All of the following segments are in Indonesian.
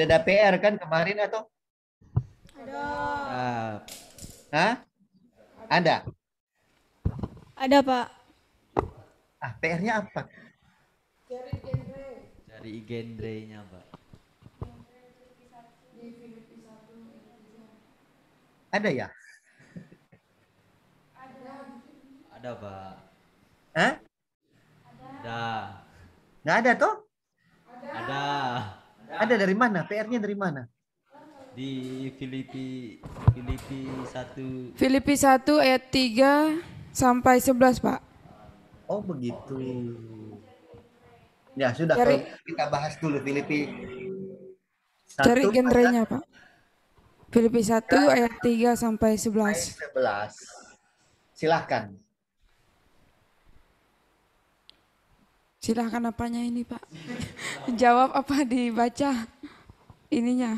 Ada PR kan kemarin atau? Ah, Hah? Ada. Ada, Pak. Ah, PR-nya apa? cari genre-nya, Pak. Ada ya? Ada, Pak. Hah? Ada. Nggak ada toh? Ada. Ada dari mana? PR-nya dari mana? Di Filipi 1. Filipi 1 ayat 3 sampai 11, Pak. Oh begitu. Ya sudah, Cari kalau kita bahas dulu Filipi cari 1 ayat genrenya, Pak. Filipi 1 ayat 3 sampai 11. 11. Silahkan. Silahkan apanya ini, Pak? Jawab apa dibaca ininya?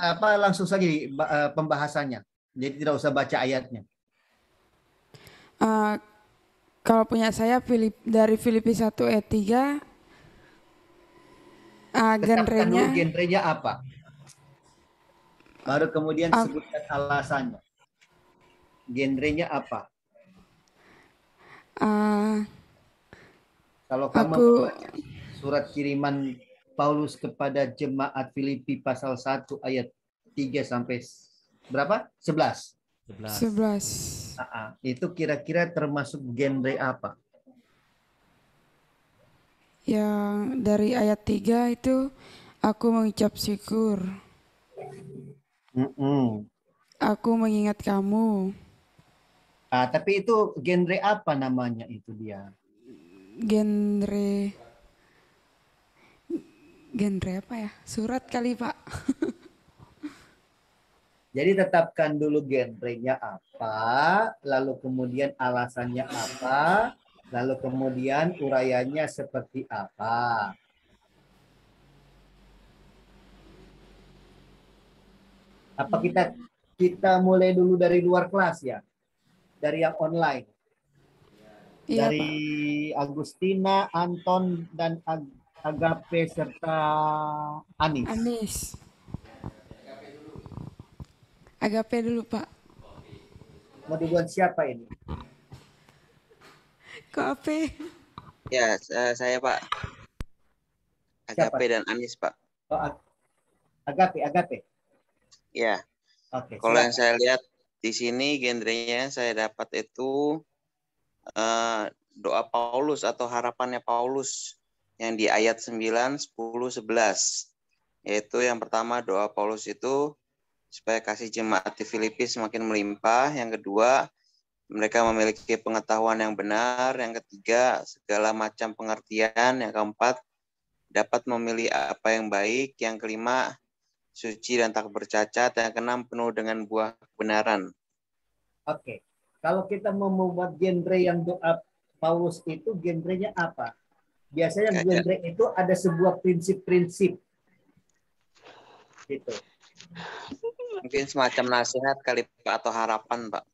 Apa langsung saja pembahasannya. Jadi tidak usah baca ayatnya. Eh, kalau punya saya dari Filipi 1 ayat 3, Tetapkan dulu genrenya genrenya apa. Baru kemudian ah, sebutkan alasannya. Genrenya apa? ah, Kalau kamu aku membaca surat kiriman Paulus kepada jemaat Filipi pasal 1 ayat 3 sampai berapa? 11. 11. 11. Itu kira-kira termasuk genre apa? Yang dari ayat 3 itu aku mengucap syukur. Aku mengingat kamu. Tapi itu genre apa namanya itu dia? Genre apa ya? Surat kali, Pak. Jadi tetapkan dulu genrenya apa, lalu kemudian alasannya apa, lalu kemudian urayanya seperti apa. Apa kita mulai dulu dari luar kelas ya? Dari yang online. Iya, Dari Pak. Agustina, Anton, dan Agape serta Anis. Anis. Agape dulu, Pak. Mau duluan siapa ini? Kok Ape? Ya, saya Pak. Siapa? Agape dan Anis Pak. Oh, Agape. Ya, Oke, kalau yang silakan. saya lihat di sini genrenya saya dapat itu doa Paulus atau harapannya Paulus yang di ayat 9, 10, 11. Yaitu yang pertama doa Paulus itu supaya kasih jemaat di Filipi semakin melimpah. Yang kedua, mereka memiliki pengetahuan yang benar. Yang ketiga, segala macam pengertian. Yang keempat, dapat memilih apa yang baik. Yang kelima, suci dan tak bercacat. Yang keenam, penuh dengan buah kebenaran. Oke. Kalau kita mau membuat genre yang doa Paulus itu genrenya apa? Biasanya genre itu ada sebuah prinsip-prinsip. Gitu. Mungkin semacam nasihat kali Pak atau harapan Pak.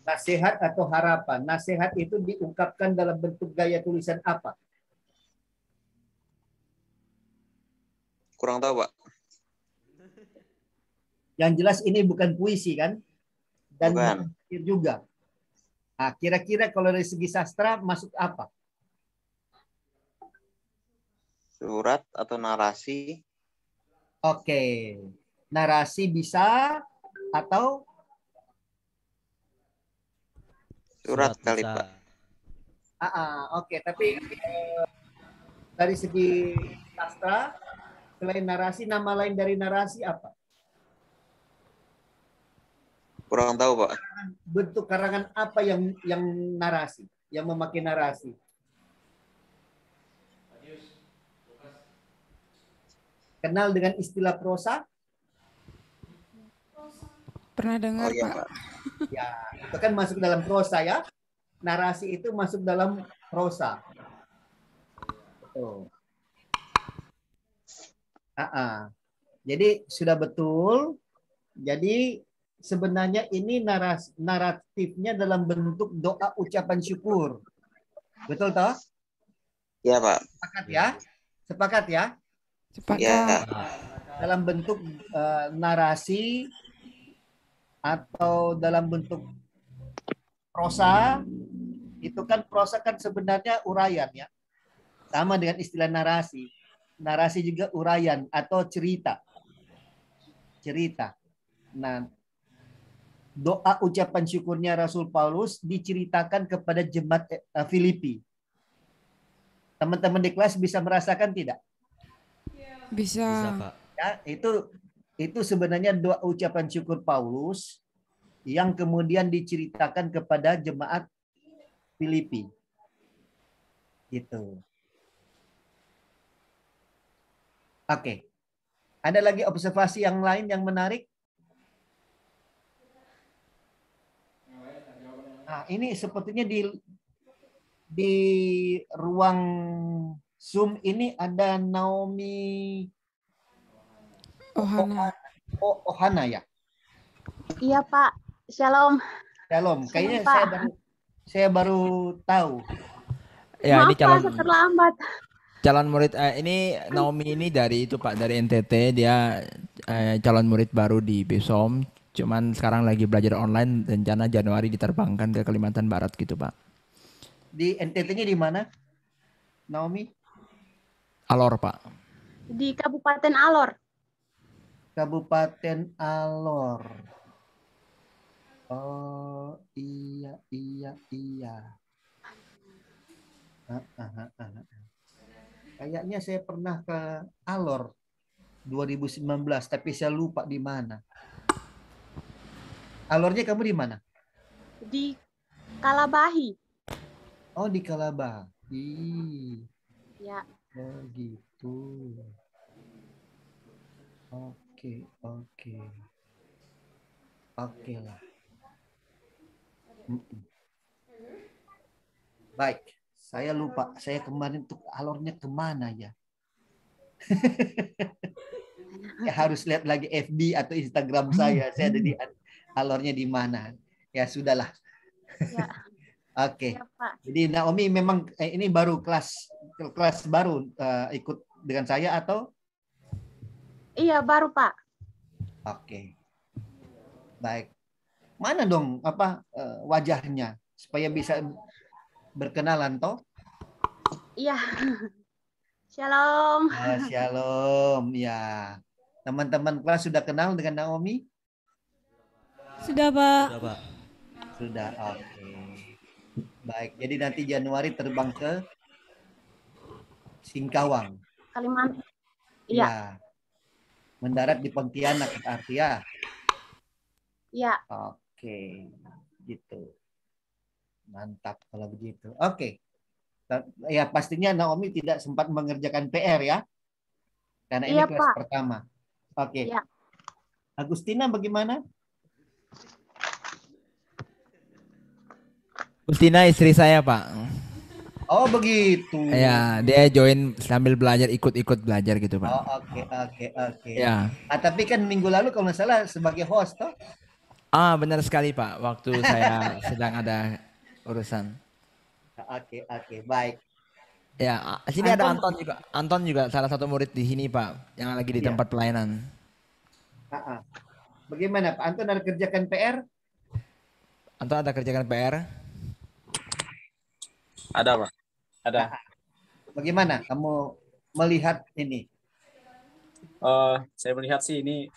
Nasihat atau harapan. Nasihat itu diungkapkan dalam bentuk gaya tulisan apa? Kurang tahu Pak. Yang jelas ini bukan puisi kan? Dan Bukan. bukan juga. Nah, kira-kira kalau dari segi sastra masuk apa? Surat atau narasi. Oke. Narasi bisa atau Surat kali bisa. Pak. Oke. Tapi dari segi sastra, selain narasi, nama lain dari narasi apa? Kurang tahu Pak. Bentuk karangan apa yang narasi, yang memakai narasi? Kenal dengan istilah prosa? Pernah dengar, Oh iya Pak? Pak. Ya, itu kan masuk dalam prosa ya. Narasi itu masuk dalam prosa. Betul. Jadi sudah betul. Jadi sebenarnya ini naratifnya dalam bentuk doa ucapan syukur. Betul toh? Iya Pak. Sepakat ya? Sepakat ya? Sepakat. Ya, Dalam bentuk narasi atau dalam bentuk prosa, itu kan prosa kan sebenarnya uraian ya. Sama dengan istilah narasi. Narasi juga uraian atau cerita. Cerita. Nah, doa ucapan syukurnya Rasul Paulus diceritakan kepada jemaat Filipi. Teman-teman di kelas bisa merasakan tidak? Bisa, Bisa. Pak. Ya, itu sebenarnya doa ucapan syukur Paulus yang kemudian diceritakan kepada jemaat Filipi. Gitu. Oke. Ada lagi observasi yang lain yang menarik? Nah, ini sepertinya di ruang Zoom ini ada Naomi Ohana. Ohana ya. Iya Pak, Shalom. Shalom. Shalom, Kayaknya Pak. saya baru tahu. Ya, Maaf ini calon Pak, saya terlambat. calon murid ini Naomi ini dari itu Pak, dari NTT. Dia calon murid baru di BSOM. Cuman sekarang lagi belajar online, rencana Januari diterbangkan ke Kalimantan Barat gitu Pak. Di NTT-nya di mana? Naomi? Alor Pak. Di Kabupaten Alor. Kabupaten Alor. Oh, iya. Kayaknya saya pernah ke Alor 2019, tapi saya lupa di mana. Alornya kamu di mana? Di Kalabahi. Oh, di Kalabahi. Ya. Oh, gitu. Oke. Oke lah. Baik, saya lupa. Saya kemarin tuh alurnya kemana ya? Ya harus lihat lagi FB atau Instagram saya. Saya ada di alurnya di mana. Ya sudahlah. Ya. Oke. Ya, Pak. Jadi Naomi memang ini baru kelas baru ikut dengan saya atau? Iya, baru Pak. Oke. Baik. Mana dong wajahnya supaya bisa berkenalan toh? Iya. Shalom. Shalom ya. Teman-teman kelas sudah kenal dengan Naomi? Sudah, Pak. Sudah, Pak. Sudah. Oke. Baik. Jadi nanti Januari terbang ke Singkawang. Kalimantan. Iya. Ya. Mendarat di Pontianak berarti ya. Iya. Oke. Gitu. Mantap kalau begitu. Oke. Ya pastinya Naomi tidak sempat mengerjakan PR ya. Karena ini Iya, kelas Pak. pertama. Oke. Iya. Agustina bagaimana? Gustina istri saya Pak. Oh begitu. Ya, dia join sambil belajar, ikut belajar gitu Pak. Oh oke. Ya. Tapi kan minggu lalu kalau nggak salah sebagai host toh? Benar sekali Pak. Waktu saya sedang ada urusan. Oke, baik. Ya, sini ada Anton juga. Anton juga salah satu murid di sini Pak, yang lagi di Iya. tempat pelayanan. Bagaimana Pak Anton, ada kerjakan PR? Anton ada kerjakan PR? Ada Pak. Ada. Bagaimana kamu melihat ini? Saya melihat sih ini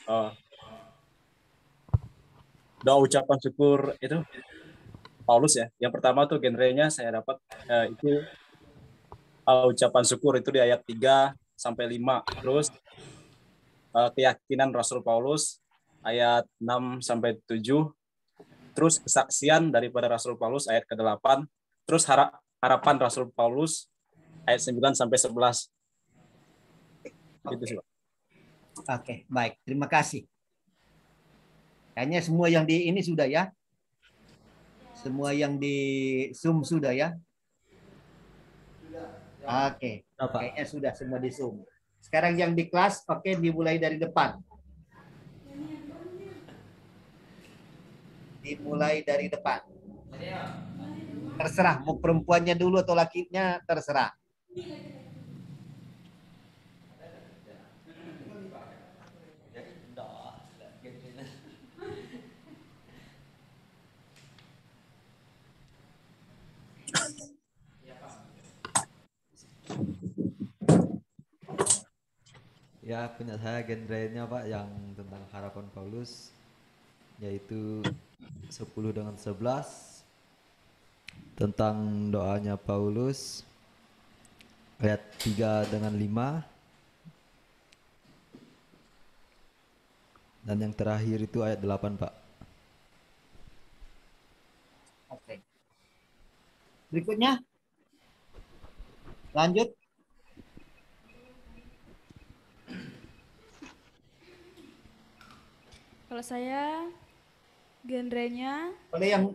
doa ucapan syukur itu Paulus ya. Yang pertama tuh genrenya saya dapat itu ucapan syukur itu di ayat 3 sampai 5. Terus keyakinan Rasul Paulus ayat 6 sampai 7. Terus kesaksian daripada Rasul Paulus ayat ke-8. Terus harapan Rasul Paulus ayat 9 sampai 11. Gitu sih, Pak. Oke, baik. Terima kasih. Kayaknya semua yang di ini sudah ya. Semua yang di Zoom sudah ya. Oke. Kayaknya sudah semua di Zoom. Sekarang yang di kelas, oke, dimulai dari depan. Dimulai dari depan. Terserah, mau perempuannya dulu atau lakinya, terserah. Ya, punya saya genrenya Pak yang tentang harapan Paulus, yaitu 10 dengan 11, tentang doanya Paulus, ayat 3 dengan 5, dan yang terakhir itu ayat 8 Pak. Oke. Berikutnya, lanjut. Kalau saya genrenya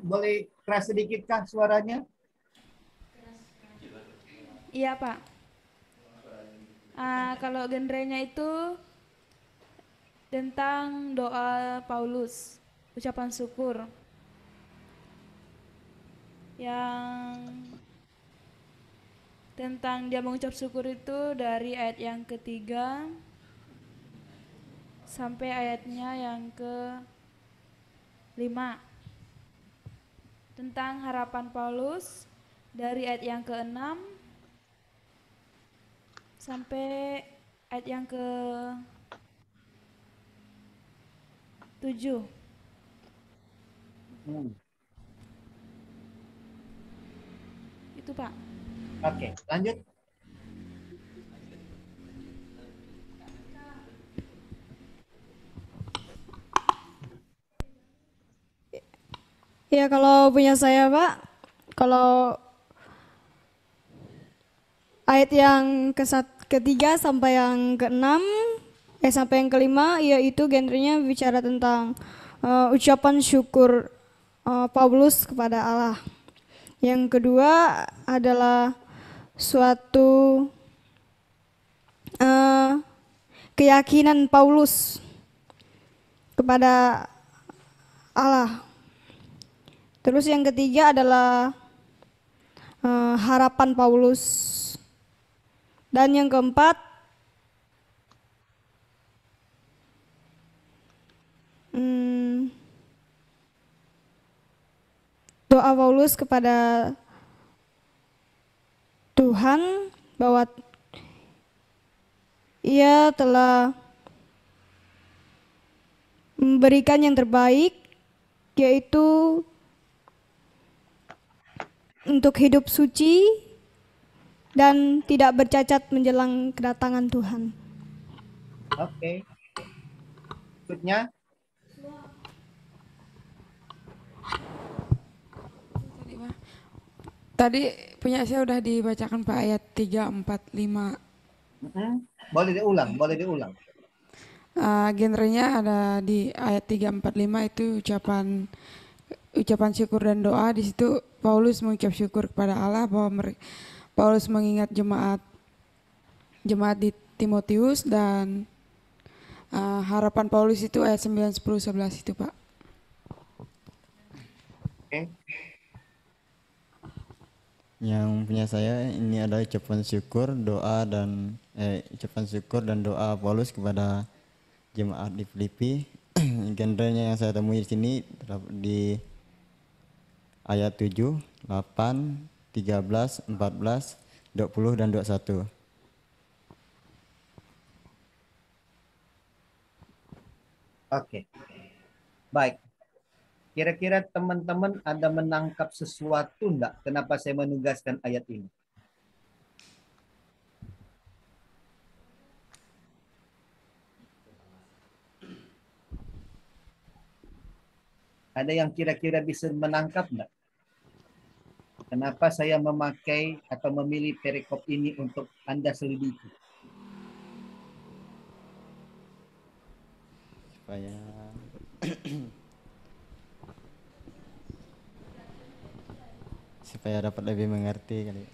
Boleh keras sedikit kah suaranya? iya Pak. Kalau genrenya itu tentang doa Paulus, ucapan syukur. Yang tentang dia mengucap syukur itu dari ayat yang ketiga sampai ayatnya yang ke-5. Tentang harapan Paulus dari ayat yang ke-6 sampai ayat yang ke-7. Itu Pak. Oke, lanjut. Ya kalau punya saya Pak, kalau ayat yang ketiga sampai yang keenam, sampai yang kelima, yaitu genrenya bicara tentang ucapan syukur Paulus kepada Allah. Yang kedua adalah suatu keyakinan Paulus kepada Allah. Terus yang ketiga adalah harapan Paulus. Dan yang keempat doa Paulus kepada Tuhan bahwa ia telah memberikan yang terbaik, yaitu untuk hidup suci dan tidak bercacat menjelang kedatangan Tuhan. Oke. Berikutnya. Tadi punya saya udah dibacakan Pak ayat 3, 4, 5. Boleh diulang. Genrenya ada di ayat 3, 4, 5 itu ucapan syukur dan doa. Di situ Paulus mengucap syukur kepada Allah bahwa Paulus mengingat jemaat di Timotius, dan harapan Paulus itu ayat 9, 10, 11 itu Pak. Oke. Yang punya saya ini adalah ucapan syukur dan doa Paulus kepada jemaat di Filipi. Genrenya yang saya temui di sini di ayat 7, 8, 13, 14, 20 dan 21. Oke. Baik. Kira-kira teman-teman ada menangkap sesuatu enggak? Kenapa saya menugaskan ayat ini? Ada yang kira-kira bisa menangkap enggak? Kenapa saya memakai atau memilih perikop ini untuk Anda selidiki? Supaya dapat lebih mengerti kali.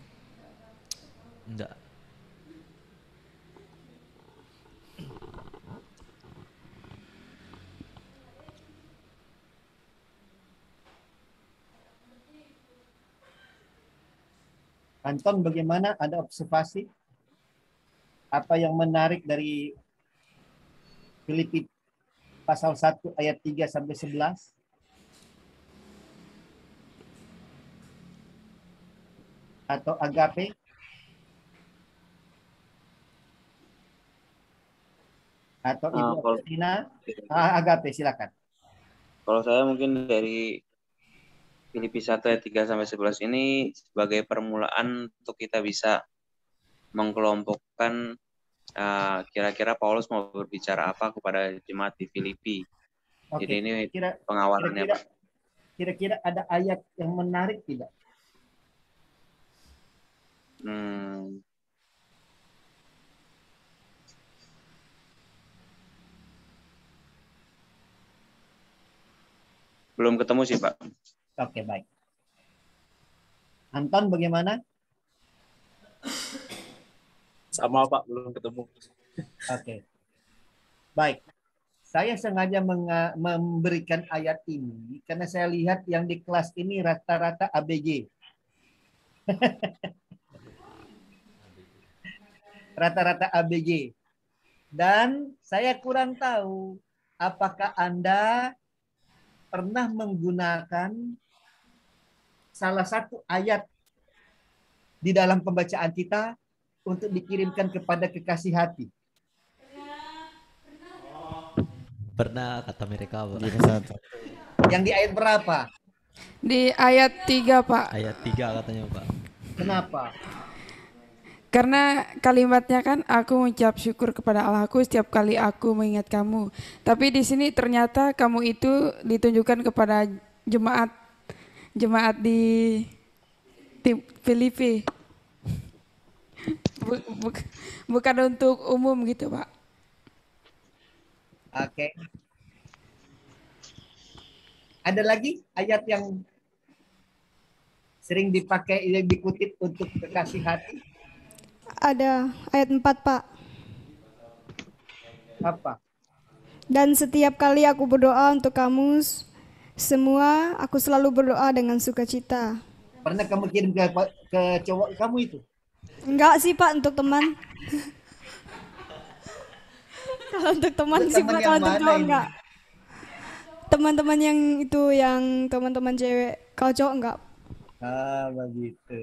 Enggak. Anton, bagaimana? Ada observasi? Apa yang menarik dari Filipi pasal 1 ayat 3 sampai 11? Atau agape? Atau Ibu kalau, Agustina? Agape, silakan. kalau saya mungkin dari Filipi 1 ayat 3 sampai 11 ini sebagai permulaan untuk kita bisa mengkelompokkan kira-kira Paulus mau berbicara apa kepada jemaat di Filipi. Oke, Jadi ini pengawalannya, Pak. Kira-kira ada ayat yang menarik tidak? Belum ketemu sih, Pak. Oke, baik. Anton bagaimana? Sama Pak, belum ketemu. Oke. Baik. Saya sengaja memberikan ayat ini karena saya lihat yang di kelas ini rata-rata ABG. Rata-rata ABG. Dan saya kurang tahu apakah Anda pernah menggunakan salah satu ayat di dalam pembacaan kita untuk dikirimkan kepada kekasih hati. Pernah kata mereka, Pak. Yang di ayat berapa? Di ayat 3, Pak. Ayat 3 katanya, Pak. Kenapa? Karena kalimatnya kan aku mengucap syukur kepada Allahku setiap kali aku mengingat kamu. Tapi di sini ternyata kamu itu ditunjukkan kepada jemaat di Filipi. Bukan untuk umum gitu, Pak. Oke. Ada lagi ayat yang sering dipakai, yang dikutip untuk kekasih hati? Ada ayat 4, Pak. Apa? Dan setiap kali aku berdoa untuk kamu semua, aku selalu berdoa dengan sukacita. Pernah kamu kirim ke cowok kamu itu? Enggak sih, Pak, untuk teman. Kalau untuk teman sih, Pak, kalau untuk cowok enggak. Teman-teman yang itu, yang teman-teman cewek. Kalau cowok enggak. Begitu.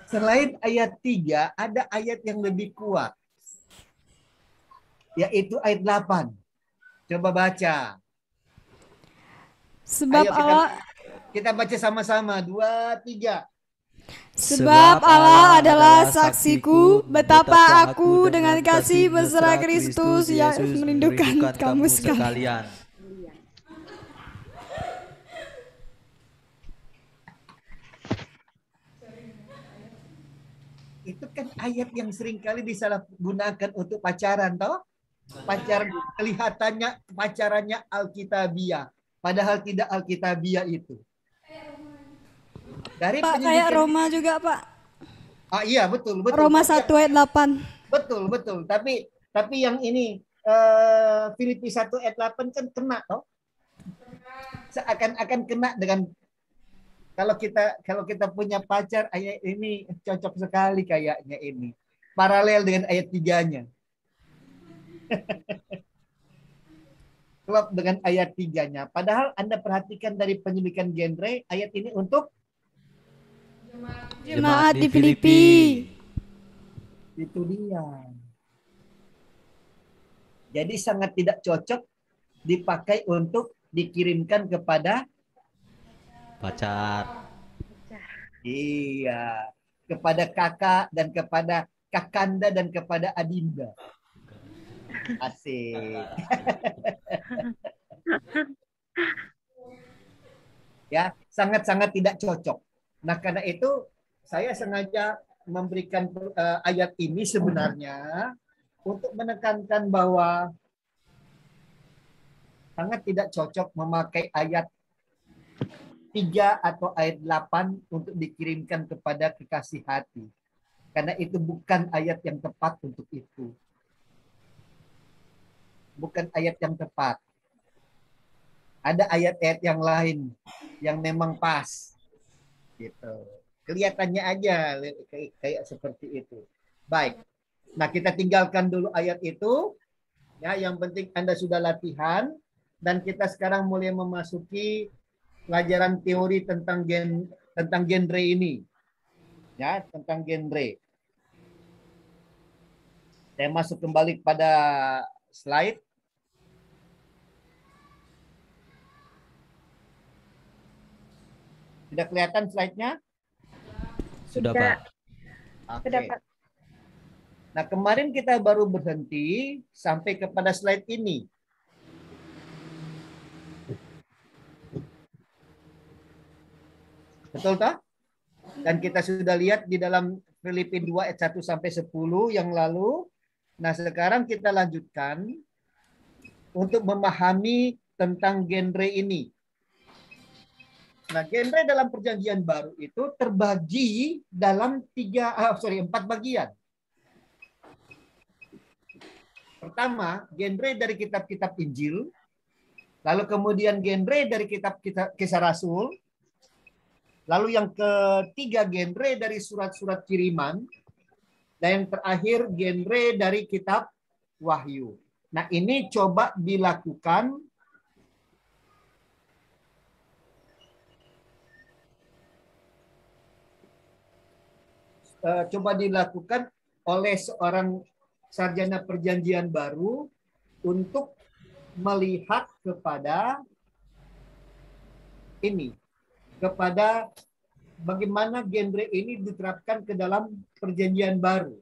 Selain ayat 3, ada ayat yang lebih kuat. Yaitu ayat 8. Coba baca. Sebab Allah, kita baca sama-sama. 2, 3. Sebab Allah adalah saksiku betapa aku dengan kasih mesra Kristus yang merindukan kamu sekalian. Itu kan ayat yang seringkali disalahgunakan untuk pacaran, toh? Pacaran kelihatannya pacarannya Alkitabiah, padahal tidak Alkitabiah itu. Dari Pak, kayak Roma juga, Pak. Iya, betul. Roma 1 ayat 8. Betul. Tapi yang ini Filipi 1 ayat 8 kan kena, toh? Seakan-akan kena dengan kalau kita punya pacar, ayat ini cocok sekali kayaknya ini. Paralel dengan ayat 3-nya. Klop dengan ayat 3-nya. Padahal Anda perhatikan dari penyelidikan genre, ayat ini untuk jemaat di Filipi. Itu dia. Jadi sangat tidak cocok dipakai untuk dikirimkan kepada pacar. Iya, kepada kakak dan kepada kakanda dan kepada adinda. Asik. Ya, sangat-sangat tidak cocok. Nah, karena itu saya sengaja memberikan ayat ini sebenarnya untuk menekankan bahwa sangat tidak cocok memakai ayat 3 atau ayat 8 untuk dikirimkan kepada kekasih hati. Karena itu bukan ayat yang tepat untuk itu. Bukan ayat yang tepat. Ada ayat-ayat yang lain yang memang pas. Gitu. Kelihatannya aja kayak seperti itu. Baik. Nah, kita tinggalkan dulu ayat itu. Ya, yang penting Anda sudah latihan dan kita sekarang mulai memasuki pelajaran teori tentang genre ini. Ya, tentang genre. Saya masuk kembali pada slide. Sudah kelihatan slide-nya? Sudah, Pak. Oke. Sudah, Pak. Nah, kemarin kita baru berhenti sampai kepada slide ini. Betul tak? Dan kita sudah lihat di dalam Filipi 2 ayat 1 sampai 10 yang lalu. Nah, sekarang kita lanjutkan untuk memahami tentang genre ini. Nah, genre dalam perjanjian baru itu terbagi dalam 4 bagian. Pertama, genre dari kitab-kitab Injil, lalu kemudian genre dari kitab-kitab Kisah Rasul, lalu yang ketiga genre dari surat-surat kiriman, dan yang terakhir genre dari kitab Wahyu. Nah, ini coba dilakukan oleh seorang sarjana perjanjian baru untuk melihat kepada ini, kepada bagaimana genre ini diterapkan ke dalam perjanjian baru.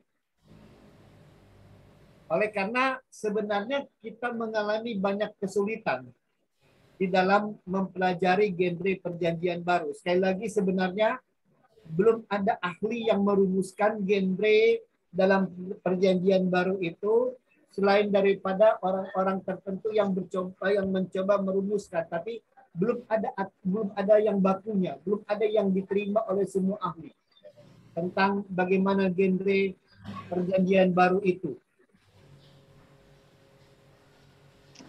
Oleh karena sebenarnya kita mengalami banyak kesulitan di dalam mempelajari genre perjanjian baru. Sekali lagi sebenarnya belum ada ahli yang merumuskan genre dalam perjanjian baru itu selain daripada orang-orang tertentu yang mencoba merumuskan, tapi belum ada yang bakunya, belum ada yang diterima oleh semua ahli tentang bagaimana genre perjanjian baru itu.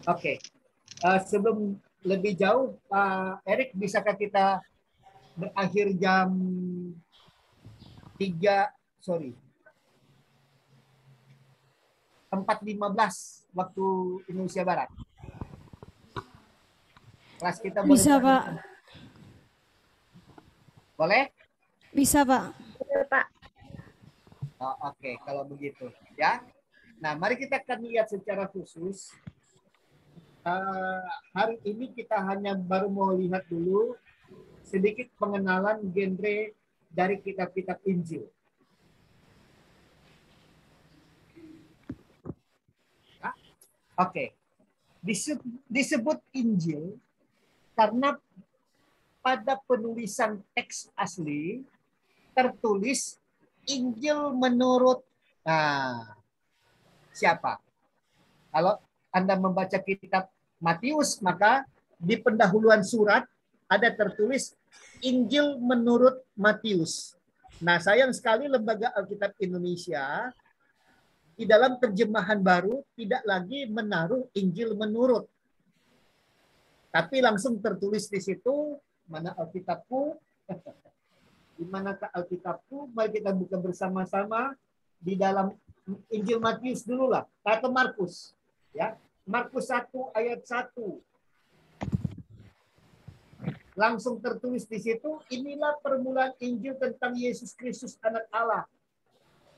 Oke. Sebelum lebih jauh, Pak Erik, bisakah kita berakhir jam 4.15 waktu Indonesia Barat. Kelas kita Bisa, Pak. Boleh? Bisa, Pak. Iya, Pak. Oh, oke, kalau begitu ya. Nah, mari kita akan lihat secara khusus. Hari ini kita hanya baru mau lihat dulu sedikit pengenalan genre dari kitab-kitab Injil. Oke. Disebut Injil karena pada penulisan teks asli tertulis Injil menurut siapa? Kalau Anda membaca kitab Matius, maka di pendahuluan surat ada tertulis Injil menurut Matius. Nah, sayang sekali Lembaga Alkitab Indonesia di dalam terjemahan baru tidak lagi menaruh Injil menurut. Tapi langsung tertulis di situ, mana Alkitabku? Di manakah Alkitabku? Mari kita buka bersama-sama di dalam Injil Matius dulu lah, atau Markus. Ya, Markus 1 ayat 1. Langsung tertulis di situ, inilah permulaan Injil tentang Yesus Kristus anak Allah.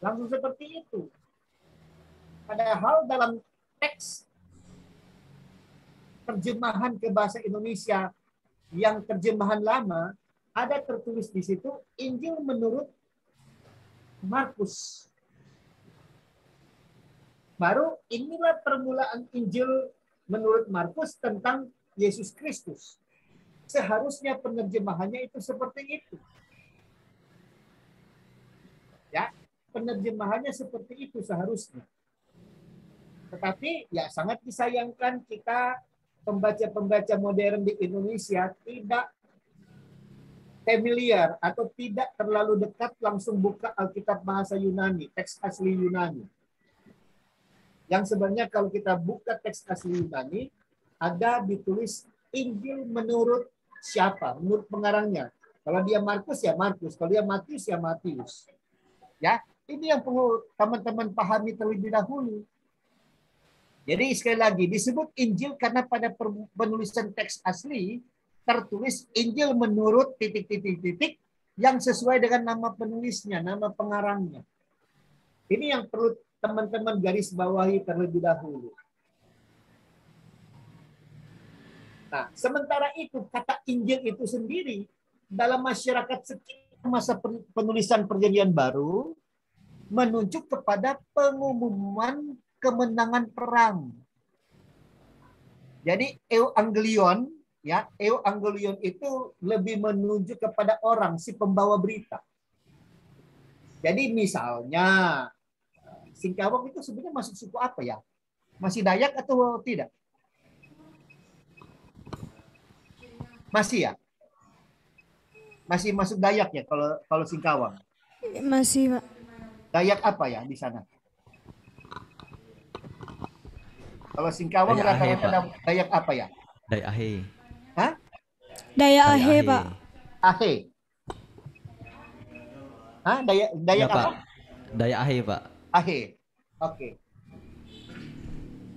Langsung seperti itu. Padahal dalam teks terjemahan ke bahasa Indonesia yang terjemahan lama, ada tertulis di situ Injil menurut Markus. Baru inilah permulaan Injil menurut Markus tentang Yesus Kristus. Seharusnya penerjemahannya itu seperti itu. Ya, penerjemahannya seperti itu seharusnya. Tetapi ya sangat disayangkan kita pembaca-pembaca modern di Indonesia tidak familiar atau tidak terlalu dekat langsung buka Alkitab bahasa Yunani, teks asli Yunani. Yang sebenarnya kalau kita buka teks asli Yunani, ada ditulis Injil menurut siapa? Menurut pengarangnya. Kalau dia Markus ya Markus, kalau dia Matius ya Matius. Ya, ini yang perlu teman-teman pahami terlebih dahulu. Jadi sekali lagi disebut Injil karena pada penulisan teks asli tertulis Injil menurut titik-titik-titik yang sesuai dengan nama penulisnya, nama pengarangnya. Ini yang perlu teman-teman garis bawahi terlebih dahulu. Nah, sementara itu kata Injil itu sendiri dalam masyarakat sekitar masa penulisan Perjanjian Baru menunjuk kepada pengumuman kemenangan perang. Jadi euangelion, ya, euangelion itu lebih menunjuk kepada orang, si pembawa berita. Jadi misalnya Singkawang itu sebenarnya masuk suku apa ya? Masih Dayak atau tidak? Masih ya? Masih masuk Dayak ya kalau Singkawang? Masih, Pak. Dayak apa ya di sana? Kalau Singkawang Dayak Ahe, rata-rata Pak. Dayak apa ya? Dayak Ahe. Hah? Dayak Ahe, Pak. Ahe. Hah? Dayak Ya, apa? Pak. Dayak Ahe, Pak. Ahe. Oke.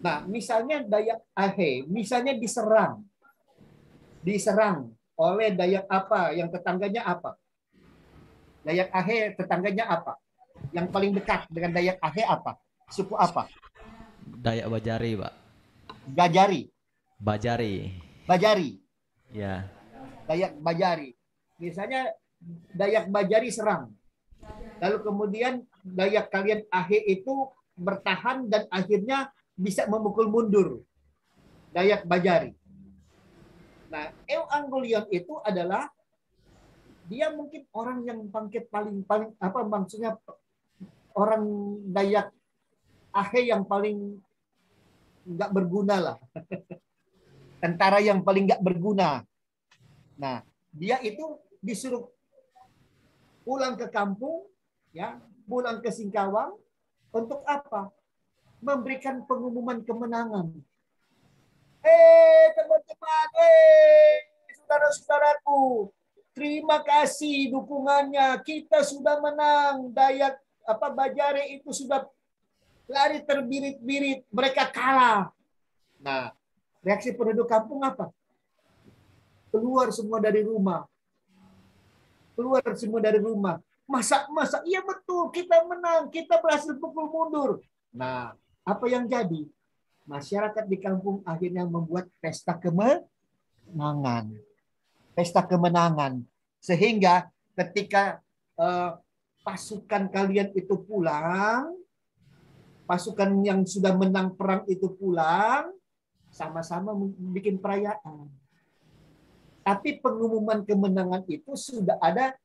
Nah, misalnya Dayak Ahe, misalnya diserang oleh Dayak apa, yang tetangganya apa? Dayak Ahe tetangganya apa? Yang paling dekat dengan Dayak Ahe apa? Suku apa? Dayak Bajari, Pak. Gajari. Bajari. Ya. Ya. Dayak Bajari. Misalnya Dayak Bajari serang. Lalu kemudian Dayak kalian Ahe itu bertahan dan akhirnya bisa memukul mundur Dayak Bajari. Nah, euangelion itu adalah dia mungkin orang yang bangkit paling apa maksudnya orang Dayak Ahe yang paling nggak berguna lah. Tentara yang paling nggak berguna. Nah, dia itu disuruh pulang ke kampung, ya, pulang ke Singkawang untuk apa? Memberikan pengumuman kemenangan. Teman-teman, saudara-saudaraku, terima kasih dukungannya. Kita sudah menang. Dayak Bajari itu sudah lari terbirit-birit. Mereka kalah. Nah, reaksi penduduk kampung apa? Keluar semua dari rumah. Masa, iya betul, kita menang, kita berhasil pukul mundur. Nah, apa yang jadi? Masyarakat di kampung akhirnya membuat pesta kemenangan. Sehingga ketika pasukan kalian itu pulang, pasukan yang sudah menang perang itu pulang, sama-sama bikin perayaan. Tapi pengumuman kemenangan itu sudah ada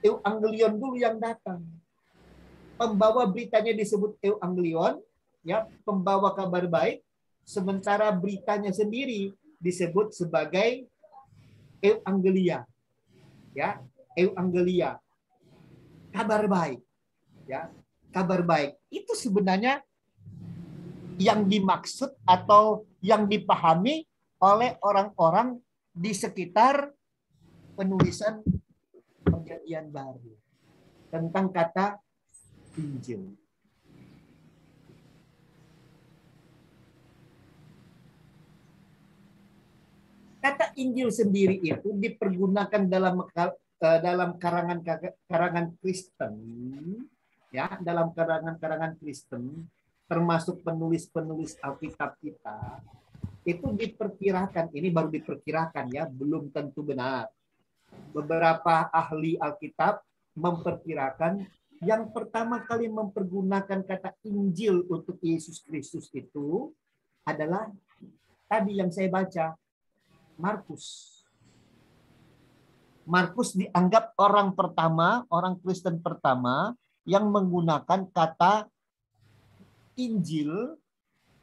euangelion dulu yang datang. Pembawa beritanya disebut euangelion, ya, pembawa kabar baik, sementara beritanya sendiri disebut sebagai euangelia. Ya, euangelia. Kabar baik. Ya, kabar baik. Itu sebenarnya yang dimaksud atau yang dipahami oleh orang-orang di sekitar penulisan Perjanjian Baru tentang kata Injil. Kata Injil sendiri itu dipergunakan dalam karangan Kristen, ya, dalam karangan Kristen, termasuk penulis-penulis Alkitab kita. Itu diperkirakan, ini baru diperkirakan ya, belum tentu benar. Beberapa ahli Alkitab memperkirakan yang pertama kali mempergunakan kata Injil untuk Yesus Kristus itu adalah tadi yang saya baca, Markus. Markus dianggap orang pertama, orang Kristen pertama yang menggunakan kata Injil.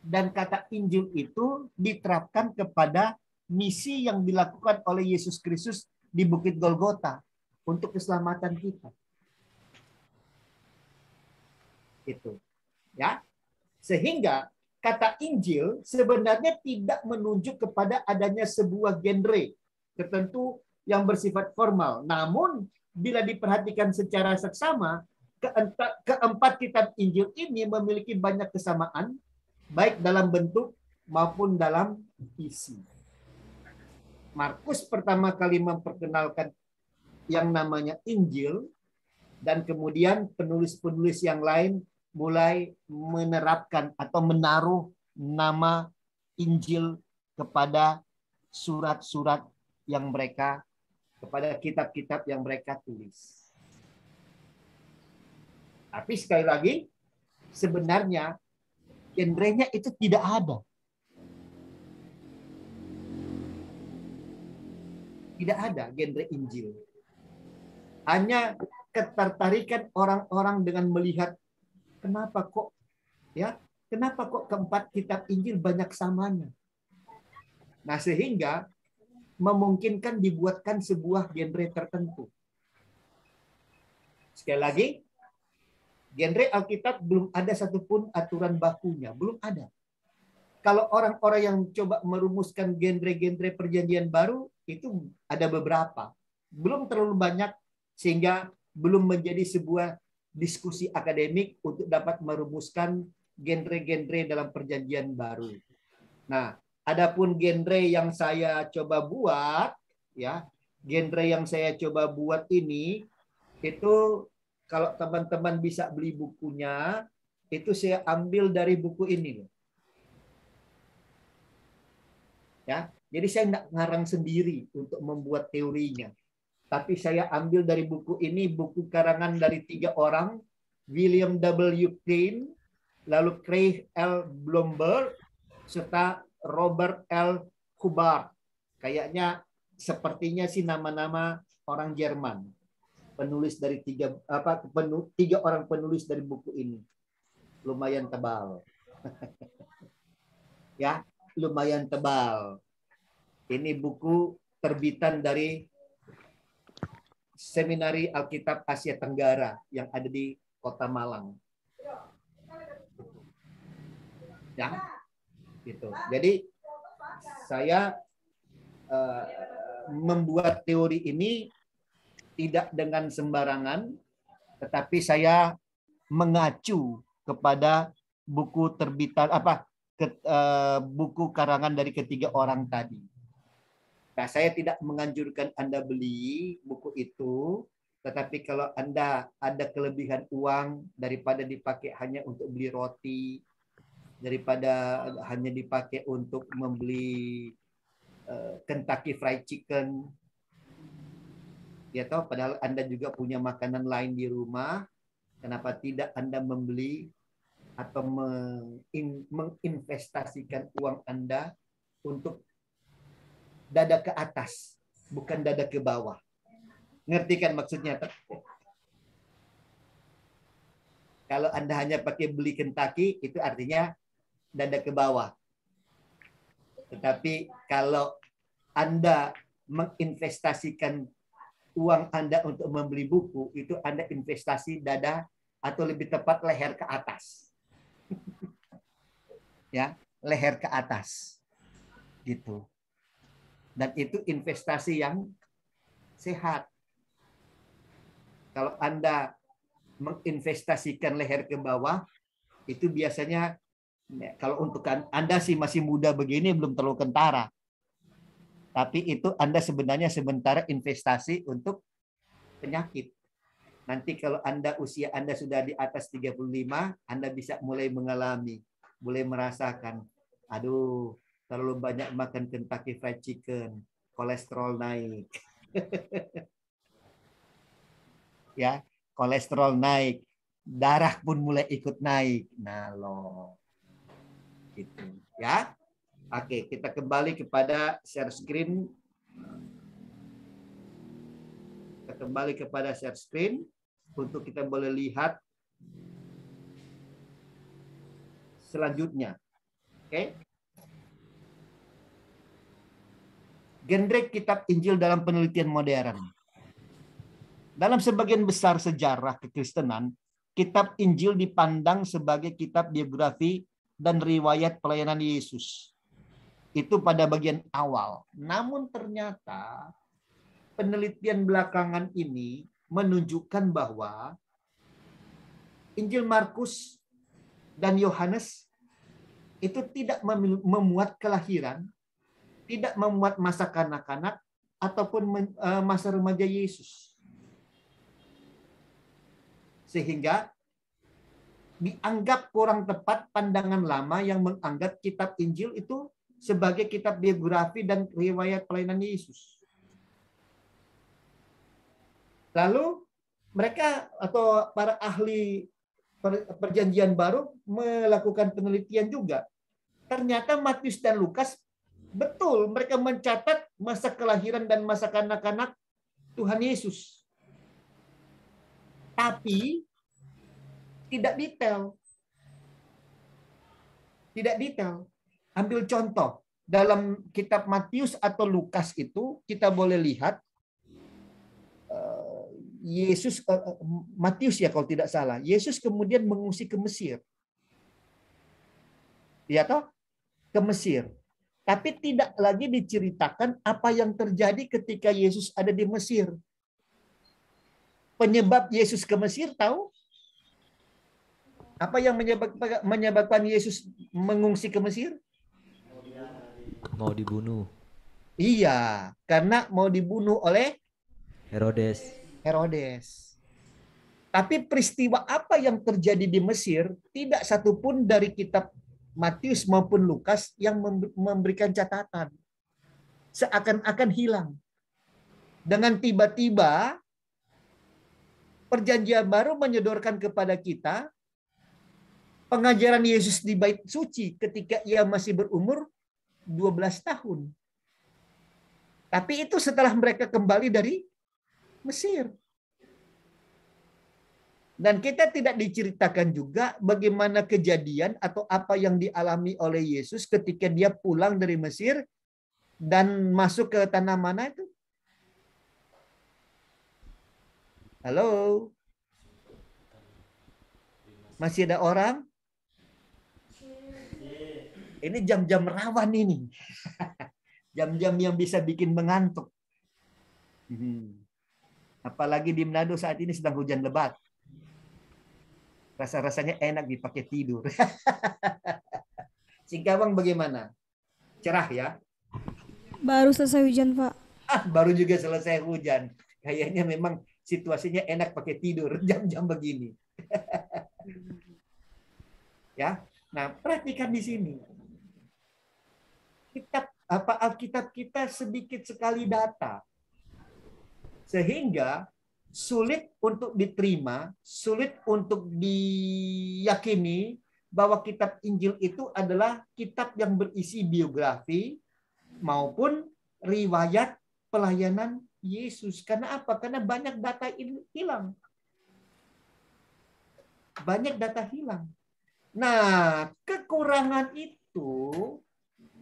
Dan kata Injil itu diterapkan kepada misi yang dilakukan oleh Yesus Kristus di Bukit Golgota untuk keselamatan kita. Itu, ya. Sehingga kata Injil sebenarnya tidak menunjuk kepada adanya sebuah genre tertentu yang bersifat formal. Namun bila diperhatikan secara seksama, keempat kitab Injil ini memiliki banyak kesamaan, baik dalam bentuk maupun dalam isi. Markus pertama kali memperkenalkan yang namanya Injil, dan kemudian penulis-penulis yang lain mulai menerapkan atau menaruh nama Injil kepada surat-surat yang mereka, kepada kitab-kitab yang mereka tulis. Tapi sekali lagi, sebenarnya genrenya itu tidak ada. Tidak ada genre Injil. Hanya ketertarikan orang-orang dengan melihat kenapa kok keempat kitab Injil banyak samanya. Nah, sehingga memungkinkan dibuatkan sebuah genre tertentu. Sekali lagi, genre Alkitab belum ada satupun aturan bakunya, belum ada. Kalau orang-orang yang coba merumuskan genre-genre perjanjian baru, itu ada beberapa. Belum terlalu banyak, sehingga belum menjadi sebuah diskusi akademik untuk dapat merumuskan genre-genre dalam perjanjian baru. Nah, adapun genre yang saya coba buat, ya, genre yang saya coba buat ini, itu kalau teman-teman bisa beli bukunya, itu saya ambil dari buku ini. Ya, jadi saya tidak ngarang sendiri untuk membuat teorinya. Tapi saya ambil dari buku ini, buku karangan dari 3 orang, William W. Kane, lalu Craig L. Blomberg, serta Robert L. Hubbard. Kayaknya sepertinya sih nama-nama orang Jerman. Penulis dari 3 orang penulis dari buku ini. Lumayan tebal. Ya, lumayan tebal. Ini buku terbitan dari Seminari Alkitab Asia Tenggara yang ada di Kota Malang. Ya, gitu. Jadi saya membuat teori ini tidak dengan sembarangan, tetapi saya mengacu kepada buku terbitan buku karangan dari ketiga orang tadi. Nah, saya tidak menganjurkan Anda beli buku itu, tetapi kalau Anda ada kelebihan uang daripada dipakai hanya untuk beli roti, daripada hanya dipakai untuk membeli Kentucky Fried Chicken, ya toh, padahal Anda juga punya makanan lain di rumah, kenapa tidak Anda membeli atau menginvestasikan uang Anda untuk dada ke atas, bukan dada ke bawah. Ngerti kan maksudnya? Kalau Anda hanya pakai beli Kentucky, itu artinya dada ke bawah. Tetapi kalau Anda menginvestasikan uang Anda untuk membeli buku, itu Anda investasi dada, atau lebih tepat leher ke atas. Ya, leher ke atas. Gitu. Dan itu investasi yang sehat. Kalau Anda menginvestasikan leher ke bawah, itu biasanya, kalau untuk Anda sih masih muda begini, belum terlalu kentara. Tapi itu Anda sebenarnya sementara investasi untuk penyakit. Nanti kalau usia Anda sudah di atas 35, Anda bisa mulai mengalami, mulai merasakan, aduh, terlalu banyak makan Kentucky Fried Chicken, kolesterol naik. Ya, kolesterol naik, darah pun mulai ikut naik. Nah, loh. Gitu, ya. Oke, kita kembali kepada share screen. Kita kembali kepada share screen untuk kita boleh lihat selanjutnya. Oke. Genre kitab Injil dalam penelitian modern. Dalam sebagian besar sejarah kekristenan, kitab Injil dipandang sebagai kitab biografi dan riwayat pelayanan Yesus. Itu pada bagian awal. Namun ternyata penelitian belakangan ini menunjukkan bahwa Injil Markus dan Yohanes itu tidak memuat kelahiran, tidak memuat masa kanak-kanak, ataupun masa remaja Yesus. Sehingga dianggap kurang tepat pandangan lama yang menganggap kitab Injil itu sebagai kitab biografi dan riwayat pelayanan Yesus. Lalu mereka atau para ahli Perjanjian Baru melakukan penelitian juga. Ternyata Matius dan Lukas betul mereka mencatat masa kelahiran dan masa kanak-kanak Tuhan Yesus. Tapi tidak detail. Tidak detail. Ambil contoh. Dalam kitab Matius atau Lukas itu kita boleh lihat Yesus, Matius ya kalau tidak salah. Yesus kemudian mengungsi ke Mesir. Ya toh? Ke Mesir. Tapi tidak lagi diceritakan apa yang terjadi ketika Yesus ada di Mesir. Penyebab Yesus ke Mesir tahu? Apa yang menyebabkan Yesus mengungsi ke Mesir? Mau dibunuh. Iya, karena mau dibunuh oleh Herodes. Tapi peristiwa apa yang terjadi di Mesir, tidak satupun dari kitab Matius maupun Lukas yang memberikan catatan. Seakan-akan hilang. Dengan tiba-tiba, Perjanjian Baru menyodorkan kepada kita pengajaran Yesus di Bait Suci ketika ia masih berumur 12 tahun. Tapi itu setelah mereka kembali dari Mesir. Dan kita tidak diceritakan juga bagaimana kejadian atau apa yang dialami oleh Yesus ketika dia pulang dari Mesir dan masuk ke tanah mana itu? Halo? Masih ada orang? Ini jam-jam rawan ini. Jam-jam yang bisa bikin mengantuk. Apalagi di Manado saat ini sedang hujan lebat. Rasa-rasanya enak dipakai tidur. Singkawang bagaimana? Cerah ya? Baru selesai hujan, Pak. Baru juga selesai hujan. Kayaknya memang situasinya enak pakai tidur jam-jam begini. Ya. Nah, perhatikan di sini. Alkitab kita sedikit sekali data. Sehingga sulit untuk diterima, sulit untuk diyakini bahwa kitab Injil itu adalah kitab yang berisi biografi maupun riwayat pelayanan Yesus. Karena apa? Karena banyak data hilang. Banyak data hilang. Nah, kekurangan itu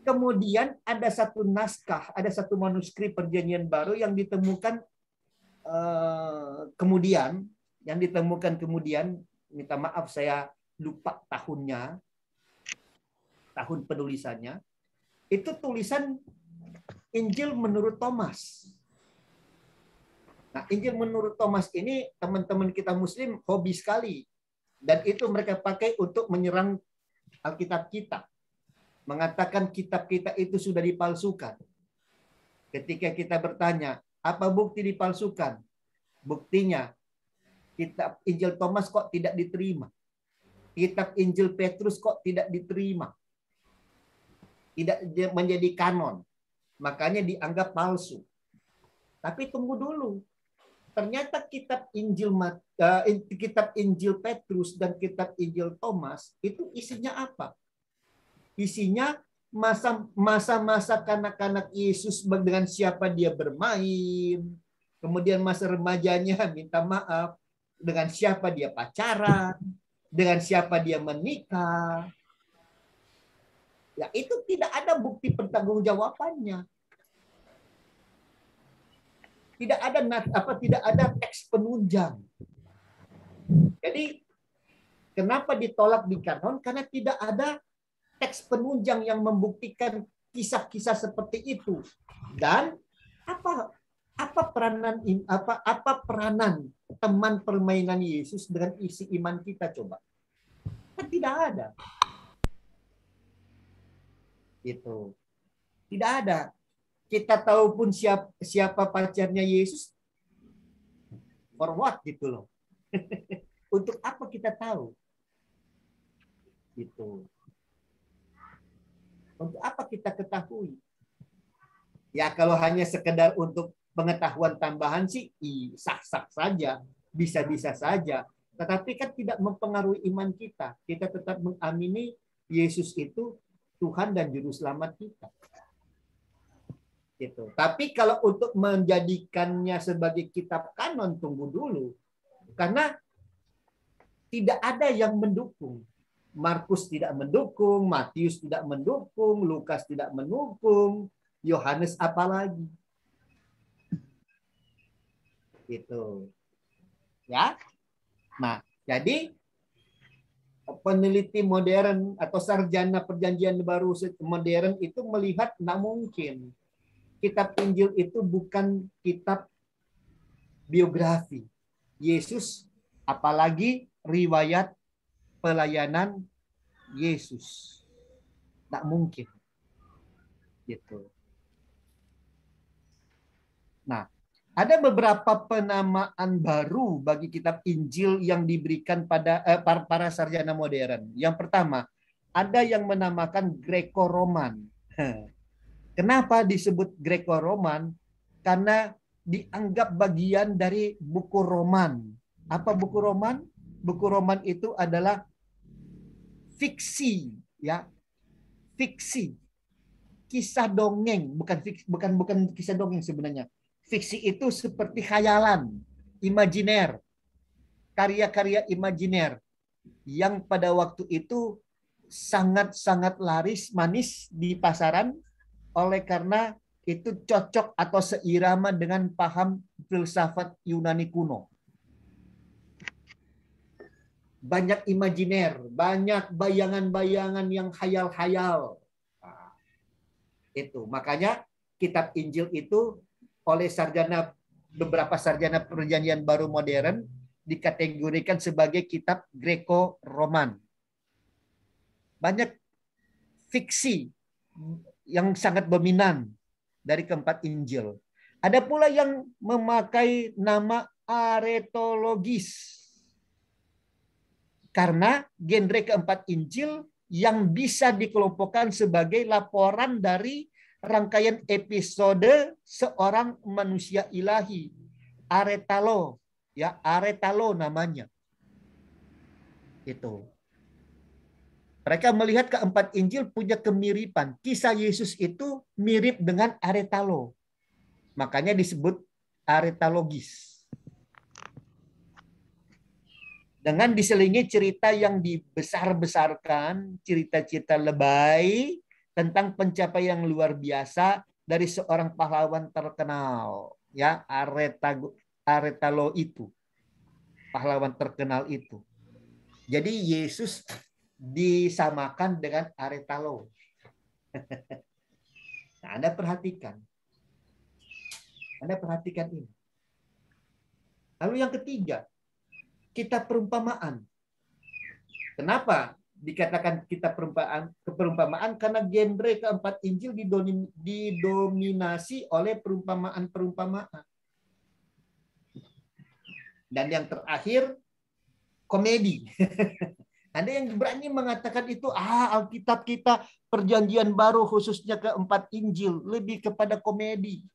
kemudian ada satu naskah, ada satu manuskrip Perjanjian Baru yang ditemukan kemudian, minta maaf saya lupa tahunnya, tahun penulisannya, itu tulisan Injil menurut Thomas. Nah, Injil menurut Thomas ini teman-teman kita Muslim hobi sekali. Dan itu mereka pakai untuk menyerang Alkitab kita. Mengatakan kitab kita itu sudah dipalsukan. Ketika kita bertanya, apa bukti dipalsukan? Buktinya, kitab Injil Thomas kok tidak diterima. Kitab Injil Petrus kok tidak diterima. Tidak menjadi kanon. Makanya dianggap palsu. Tapi tunggu dulu. Ternyata kitab Injil Petrus dan kitab Injil Thomas itu isinya apa? Isinya masa-masa kanak-kanak Yesus dengan siapa dia bermain, kemudian masa remajanya minta maaf, dengan siapa dia pacaran, dengan siapa dia menikah. Ya, itu tidak ada bukti pertanggungjawabannya. Tidak ada teks penunjang. Jadi kenapa ditolak di kanon? Karena tidak ada teks penunjang yang membuktikan kisah-kisah seperti itu. Dan apa peranan teman permainan Yesus dengan isi iman kita coba? Kan tidak ada. Itu. Tidak ada. Kita tahu pun siapa pacarnya Yesus. For what gitu loh. Untuk apa kita tahu? Gitu. Untuk apa kita ketahui? Ya kalau hanya sekedar untuk pengetahuan tambahan sih sah-sah saja, bisa-bisa saja. Tetapi kan tidak mempengaruhi iman kita. Kita tetap mengamini Yesus itu Tuhan dan Juru Selamat kita. Gitu. Tapi kalau untuk menjadikannya sebagai kitab kanon, tunggu dulu. Karena tidak ada yang mendukung. Markus tidak mendukung, Matius tidak mendukung, Lukas tidak mendukung, Yohanes apalagi. Gitu. Ya. Nah, jadi peneliti modern atau sarjana perjanjian baru modern itu melihat tidak mungkin. Kitab Injil itu bukan kitab biografi Yesus, apalagi riwayat pelayanan Yesus. Tak mungkin. Gitu. Nah, ada beberapa penamaan baru bagi kitab Injil yang diberikan pada para sarjana modern. Yang pertama, ada yang menamakan Greco-Roman. Kenapa disebut Greco-Roman? Karena dianggap bagian dari buku Roman. Apa buku Roman? Buku Roman itu adalah fiksi, ya, fiksi, kisah dongeng, bukan kisah dongeng sebenarnya. Fiksi itu seperti khayalan, imajiner, karya-karya imajiner yang pada waktu itu sangat-sangat laris manis di pasaran oleh karena itu cocok atau seirama dengan paham filsafat Yunani kuno. Banyak imajiner, banyak bayangan-bayangan yang khayal-khayal. Nah, itu makanya kitab Injil itu oleh beberapa sarjana perjanjian baru modern dikategorikan sebagai kitab Greco-Roman. Banyak fiksi yang sangat dominan dari keempat Injil. Ada pula yang memakai nama aretologis. Karena genre keempat Injil yang bisa dikelompokkan sebagai laporan dari rangkaian episode seorang manusia ilahi. Aretalo, ya, aretalo namanya. Itu. Mereka melihat keempat Injil punya kemiripan. Kisah Yesus itu mirip dengan aretalo. Makanya disebut aretologis. Dengan diselingi cerita yang dibesar-besarkan, cerita-cerita lebay tentang pencapaian yang luar biasa dari seorang pahlawan terkenal, ya, Aretalo itu. Pahlawan terkenal itu. Jadi Yesus disamakan dengan Aretalo. Nah, Anda perhatikan. Anda perhatikan ini. Lalu yang ketiga, kitab perumpamaan. Kenapa dikatakan kitab perumpamaan? Karena genre keempat Injil didominasi oleh perumpamaan-perumpamaan. Dan yang terakhir, komedi. Ada yang berani mengatakan itu, Alkitab kita perjanjian baru khususnya keempat Injil lebih kepada komedi.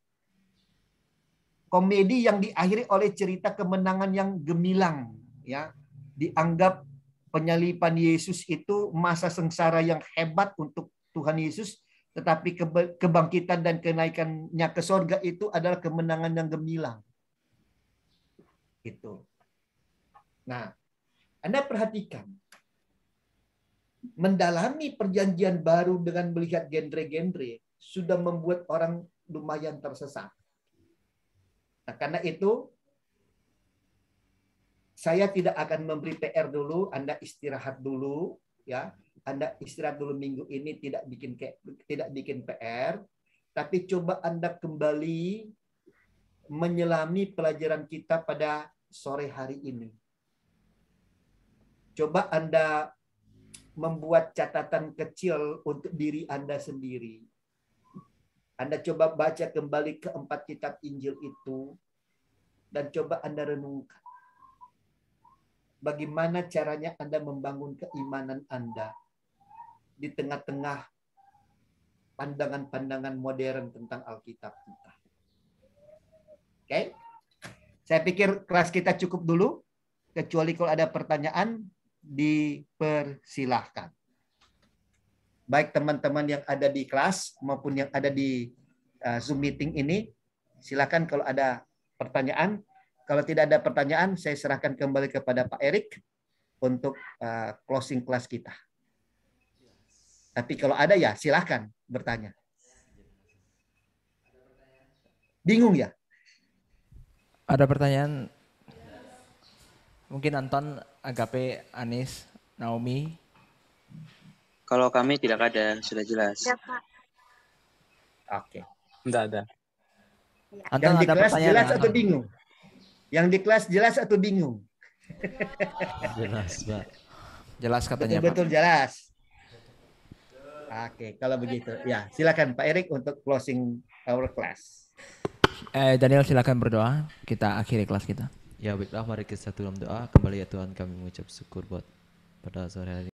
Komedi yang diakhiri oleh cerita kemenangan yang gemilang, ya. Dianggap penyaliban Yesus itu masa sengsara yang hebat untuk Tuhan Yesus, tetapi kebangkitan dan kenaikannya ke sorga itu adalah kemenangan yang gemilang. Gitu. Nah, Anda perhatikan, mendalami perjanjian baru dengan melihat genre-genre sudah membuat orang lumayan tersesat. Nah, karena itu saya tidak akan memberi PR dulu, Anda istirahat dulu, ya. Anda istirahat dulu minggu ini, tidak bikin PR, tapi coba Anda kembali menyelami pelajaran kita pada sore hari ini. Coba Anda membuat catatan kecil untuk diri Anda sendiri. Anda coba baca kembali keempat kitab Injil itu dan coba Anda renungkan. Bagaimana caranya Anda membangun keimanan Anda di tengah-tengah pandangan-pandangan modern tentang Alkitab kita. Oke? Saya pikir kelas kita cukup dulu. Kecuali kalau ada pertanyaan, dipersilahkan. Baik teman-teman yang ada di kelas maupun yang ada di Zoom meeting ini, silakan kalau ada pertanyaan. Kalau tidak ada pertanyaan, saya serahkan kembali kepada Pak Erik untuk closing kelas kita. Tapi kalau ada ya silahkan bertanya. Bingung ya? Ada pertanyaan? Mungkin Anton, Agape, Anis, Naomi. Kalau kami tidak ada, sudah jelas. Ya, Pak. Oke. Enggak ada. Anton, Yang di ada kelas pertanyaan, jelas atau Anton? bingung? Yang di kelas jelas atau bingung? Jelas, Pak. Jelas katanya, Pak. Betul-betul jelas. Oke, kalau begitu. Ya, silakan Pak Erik untuk closing our class. Daniel silakan berdoa. Kita akhiri kelas kita. Ya baiklah, mari kita satu dalam doa. Kembali ya Tuhan, kami mengucap syukur buat pada sore hari